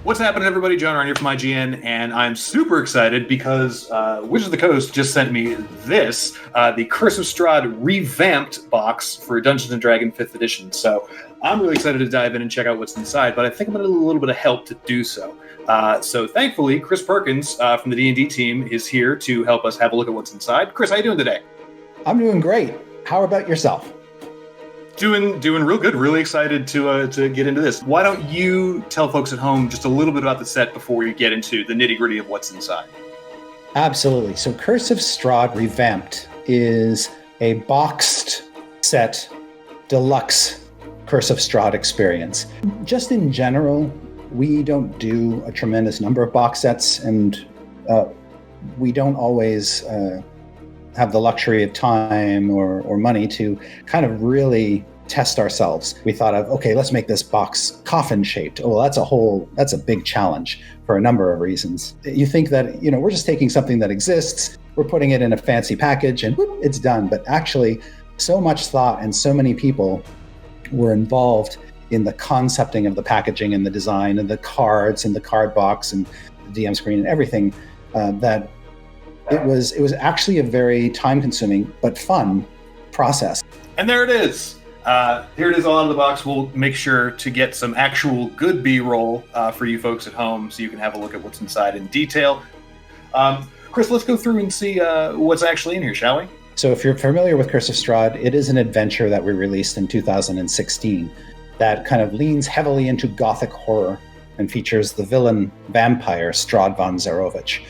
What's happening, everybody? John Ryan here from IGN, and I'm super excited because Wizards of the Coast just sent me this, the Curse of Strahd Revamped box for Dungeons & Dragons 5th edition. So I'm really excited to dive in and check out what's inside, but I think I'm going to need a little bit of help to do so. So thankfully, Chris Perkins from the D&D team is here to help us have a look at what's inside. Chris, how you doing today? I'm doing great. How about yourself? Doing real good. Really excited to get into this. Why don't you tell folks at home just a little bit about the set before we get into the nitty-gritty of what's inside? Absolutely. So Curse of Strahd Revamped is a boxed set deluxe Curse of Strahd experience. Just in general, we don't do a tremendous number of box sets, and we don't always have the luxury of time or money to kind of really test ourselves. We thought of, okay, let's make this box coffin shaped. Oh, that's a big challenge for a number of reasons. You think that, we're just taking something that exists, we're putting it in a fancy package and whoop, it's done. But actually, so much thought and so many people were involved in the concepting of the packaging and the design and the cards and the card box and the DM screen and everything that it was actually a very time-consuming but fun process. And there it is. Here it is all out of the box. We'll make sure to get some actual good B-roll for you folks at home so you can have a look at what's inside in detail. Chris, let's go through and see what's actually in here, shall we? So if you're familiar with Curse of Strahd, it is an adventure that we released in 2016 that kind of leans heavily into gothic horror and features the villain vampire Strahd von Zarovich.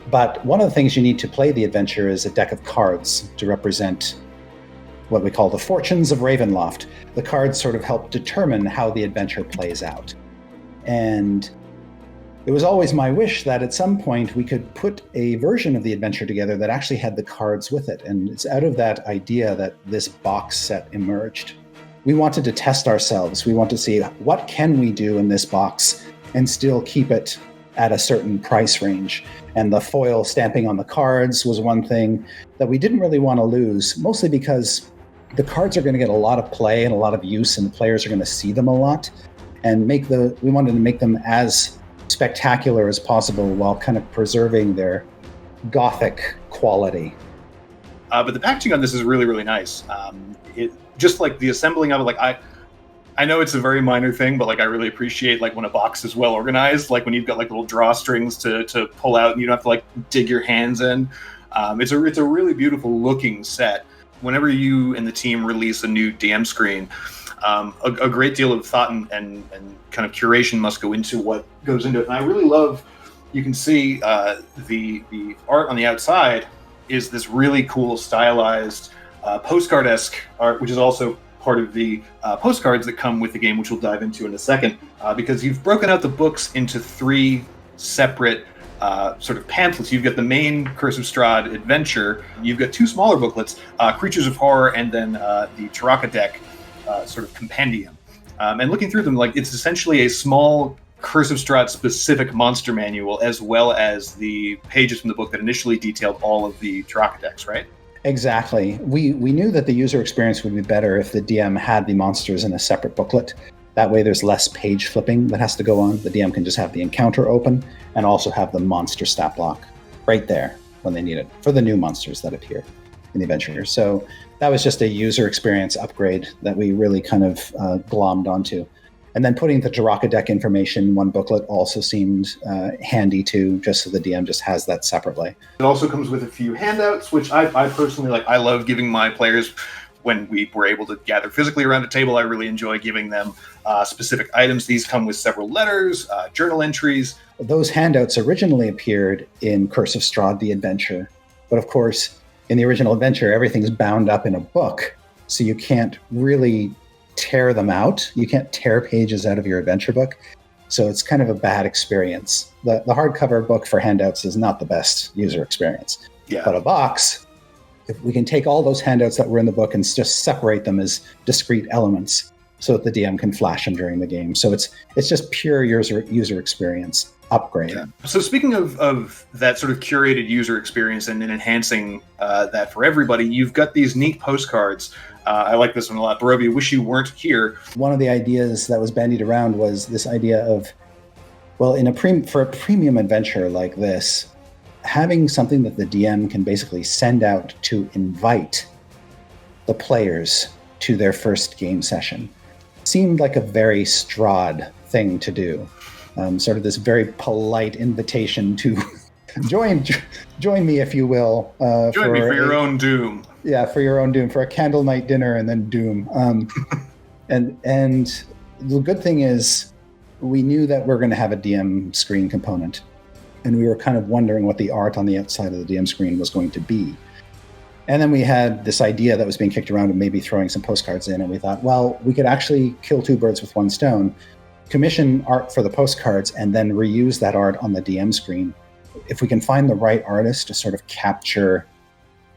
But one of the things you need to play the adventure is a deck of cards to represent what we call the fortunes of Ravenloft. The cards sort of help determine how the adventure plays out. And it was always my wish that at some point we could put a version of the adventure together that actually had the cards with it. And it's out of that idea that this box set emerged. We wanted to test ourselves. We want to see what can we do in this box and still keep it at a certain price range. And the foil stamping on the cards was one thing that we didn't really want to lose, mostly because the cards are going to get a lot of play and a lot of use, and the players are going to see them a lot. And we wanted to make them as spectacular as possible while kind of preserving their gothic quality. But the packaging on this is really, really nice. It just like the assembling of it, I know it's a very minor thing, but I really appreciate when a box is well organized, when you've got little drawstrings to pull out and you don't have to dig your hands in. It's a really beautiful looking set. Whenever you and the team release a new DM screen, a great deal of thought and kind of curation must go into what goes into it. And I really love, you can see the art on the outside is this really cool stylized postcard-esque art, which is also part of the postcards that come with the game, which we'll dive into in a second, because you've broken out the books into three separate sort of pamphlets. You've got the main Curse of Strahd adventure, you've got two smaller booklets, Creatures of Horror, and then the Taraka deck sort of compendium. And looking through them, it's essentially a small Curse of Strahd specific monster manual, as well as the pages from the book that initially detailed all of the Taraka decks, right? Exactly. We knew that the user experience would be better if the DM had the monsters in a separate booklet. That way there's less page flipping that has to go on. The DM can just have the encounter open and also have the monster stat block right there when they need it for the new monsters that appear in the adventure. So that was just a user experience upgrade that we really kind of glommed onto. And then putting the Taraka deck information in one booklet also seemed handy too, just so the DM just has that separately. It also comes with a few handouts, which I personally like. I love giving my players, when we were able to gather physically around a table, I really enjoy giving them specific items. These come with several letters, journal entries. Those handouts originally appeared in Curse of Strahd, the adventure. But of course, in the original adventure, everything's bound up in a book, so you can't really tear them out. You can't tear pages out of your adventure book. So it's kind of a bad experience. The hardcover book for handouts is not the best user experience. Yeah. But a box, if we can take all those handouts that were in the book and just separate them as discrete elements so that the DM can flash them during the game. So it's just pure user experience upgrade. Yeah. So speaking of that sort of curated user experience and enhancing that for everybody, you've got these neat postcards. I like this one a lot. Barovia, wish you weren't here. One of the ideas that was bandied around was this idea of Well, for a premium adventure like this, having something that the DM can basically send out to invite the players to their first game session seemed like a very Strahd thing to do. Sort of this very polite invitation to join me, if you will. Join me for your own doom. Yeah, for your own doom, for a candle night dinner and then doom. And the good thing is, we knew that we're going to have a DM screen component, and we were kind of wondering what the art on the outside of the DM screen was going to be. And then we had this idea that was being kicked around of maybe throwing some postcards in, and we thought, well, we could actually kill two birds with one stone, commission art for the postcards, and then reuse that art on the DM screen. If we can find the right artist to sort of capture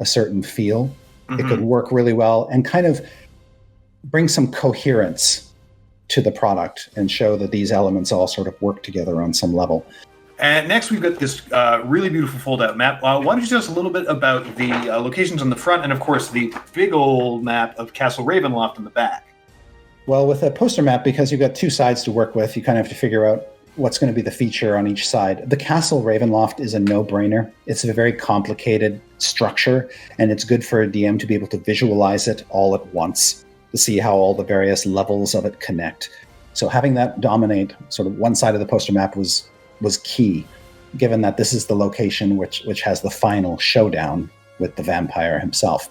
a certain feel, it could work really well and kind of bring some coherence to the product and show that these elements all sort of work together on some level. And next we've got this really beautiful fold-out map. Why don't you tell us a little bit about the locations on the front and, of course, the big old map of Castle Ravenloft on the back? Well, with a poster map, because you've got two sides to work with, you kind of have to figure out what's going to be the feature on each side. The Castle Ravenloft is a no-brainer. It's a very complicated structure, and it's good for a DM to be able to visualize it all at once, to see how all the various levels of it connect. So having that dominate sort of one side of the poster map was key, given that this is the location which has the final showdown with the vampire himself.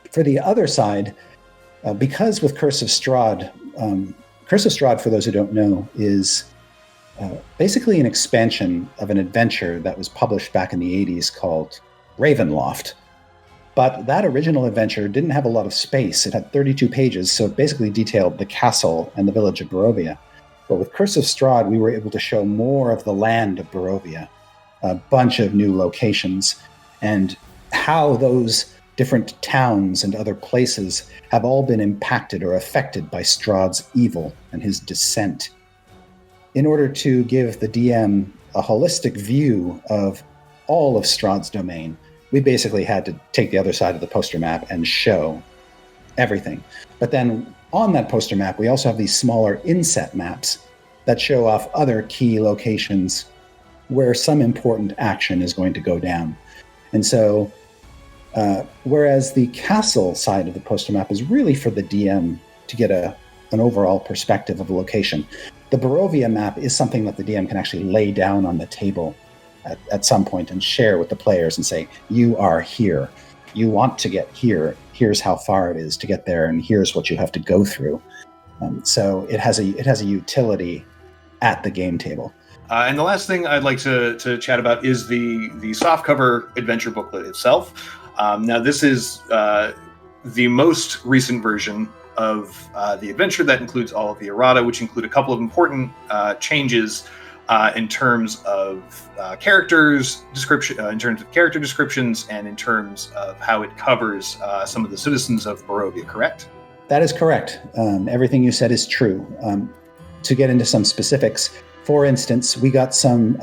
For the other side, because with Curse of Strahd, for those who don't know, is basically an expansion of an adventure that was published back in the 80s called Ravenloft. But that original adventure didn't have a lot of space. It had 32 pages, so it basically detailed the castle and the village of Barovia. But with Curse of Strahd, we were able to show more of the land of Barovia, a bunch of new locations, and how those different towns and other places have all been impacted or affected by Strahd's evil and his descent. In order to give the DM a holistic view of all of Strahd's domain, we basically had to take the other side of the poster map and show everything. But then on that poster map, we also have these smaller inset maps that show off other key locations where some important action is going to go down. And so, whereas the castle side of the poster map is really for the DM to get an overall perspective of a location, the Barovia map is something that the DM can actually lay down on the table at some point and share with the players and say, you are here. You want to get here. Here's how far it is to get there, and here's what you have to go through. So it has a utility at the game table. And the last thing I'd like to chat about is the softcover adventure booklet itself. Now, this is the most recent version of the adventure that includes all of the errata, which include a couple of important changes in terms of characters description, in terms of character descriptions, and in terms of how it covers some of the citizens of Barovia. Correct? That is correct. Everything you said is true. To get into some specifics, for instance, we got some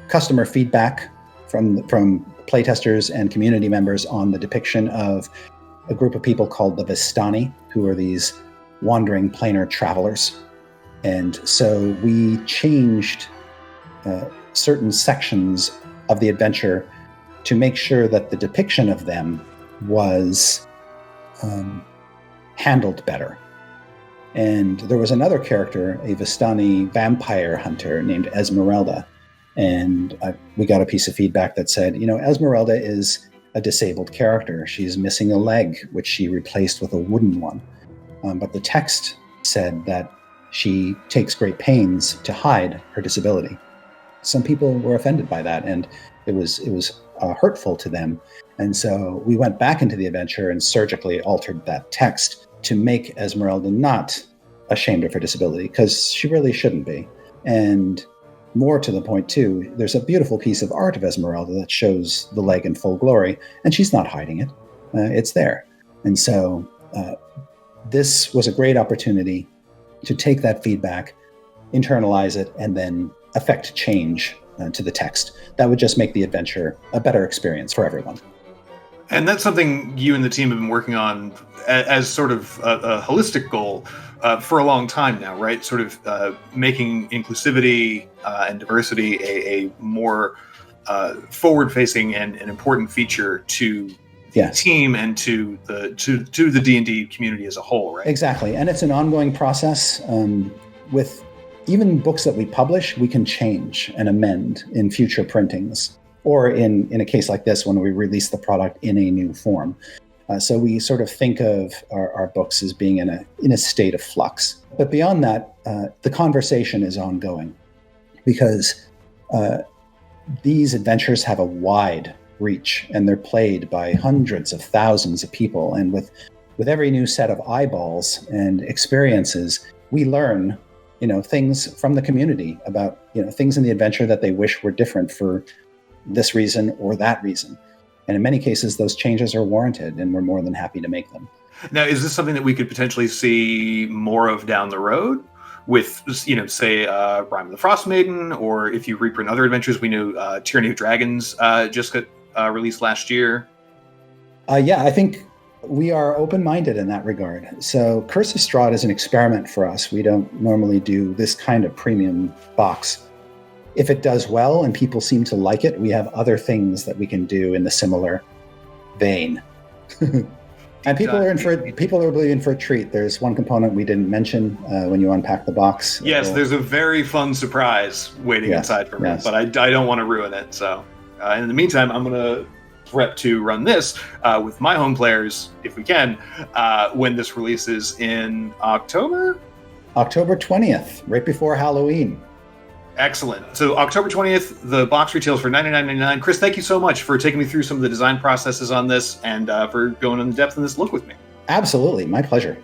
customer feedback from playtesters and community members on the depiction of a group of people called the Vistani, who are these wandering planar travelers. And so we changed certain sections of the adventure to make sure that the depiction of them was handled better. And there was another character, a Vistani vampire hunter named Esmeralda. And we got a piece of feedback that said, Esmeralda is a disabled character. She's missing a leg, which she replaced with a wooden one. But the text said that she takes great pains to hide her disability. Some people were offended by that, and it was hurtful to them. And so we went back into the adventure and surgically altered that text to make Esmeralda not ashamed of her disability, because she really shouldn't be. And more to the point, too, there's a beautiful piece of art of Esmeralda that shows the leg in full glory, and she's not hiding it. It's there. And so this was a great opportunity to take that feedback, internalize it, and then affect change to the text. That would just make the adventure a better experience for everyone. And that's something you and the team have been working on as sort of a holistic goal for a long time now, right? Sort of making inclusivity and diversity a more forward-facing and an important feature to the team and to the D&D community as a whole, right? Exactly, and it's an ongoing process. With even books that we publish, we can change and amend in future printings, or in a case like this, when we release the product in a new form. So we sort of think of our books as being in a state of flux. But beyond that, the conversation is ongoing, because these adventures have a wide reach, and they're played by hundreds of thousands of people. And with every new set of eyeballs and experiences, we learn, things from the community about, things in the adventure that they wish were different for this reason or that reason. And in many cases, those changes are warranted, and we're more than happy to make them. Now, is this something that we could potentially see more of down the road with, say, Rime of the Frost Maiden, or if you reprint other adventures? We knew Tyranny of Dragons just got released last year. Yeah, I think we are open-minded in that regard. So Curse of Strahd is an experiment for us. We don't normally do this kind of premium box. If it does well and people seem to like it, we have other things that we can do in the similar vein. And people are really in for a treat. There's one component we didn't mention when you unpack the box. Yes, there's a very fun surprise waiting inside for me, but I don't want to ruin it. So in the meantime, I'm going to prep to run this with my home players, if we can, when this releases in October? October 20th, right before Halloween. Excellent. So October 20th, the box retails for $99.99. Chris, thank you so much for taking me through some of the design processes on this and for going in depth in this look with me. Absolutely. My pleasure.